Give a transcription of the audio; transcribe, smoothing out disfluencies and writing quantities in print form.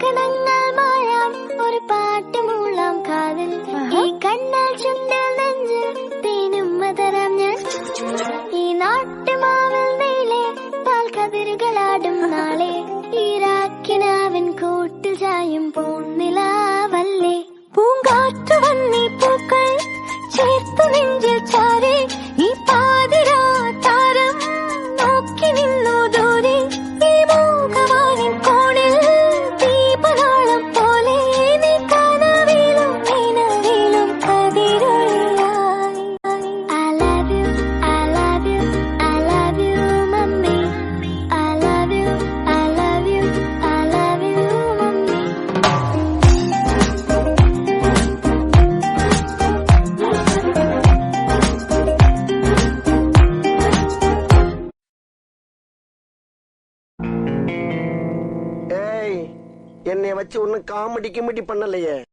കണങ്ങൾ മായാം ഒരു പാട്ട് മൂളാം കാതിൽ ഈ കണ്ണൽ ചുണ്ടിൽ നെഞ്ചിൽ തേനും മതരാം ഞാൻ ഈ നാട്ടുമാവിൽ നീളെ പാൽക്കതിരുകളാടും നാളെ ഈരാക്കിനാവൻ കൂട്ടിൽ ചായും പൂന്നിലാവല്ലേ പൂങ്കാറ്റു വന്നീ പൂക്കൾ ചേർത്തു നെഞ്ചിൽ ചാരെ ഈ പാതിരാ താരം നോക്കി നിന്നു ദൂരെ ഈ മൂകവാനിൻ കോണിൽ ദീപനാളം പോലെ നീ കനവിലും നിലവിലും കതിരൊളിയായി I love you, I love you, I love you, mummy. I love you, I love you, I love you, mummy. என்னை வச்சு ஒன்னும் காமெடி கிமெடி பண்ணலையே.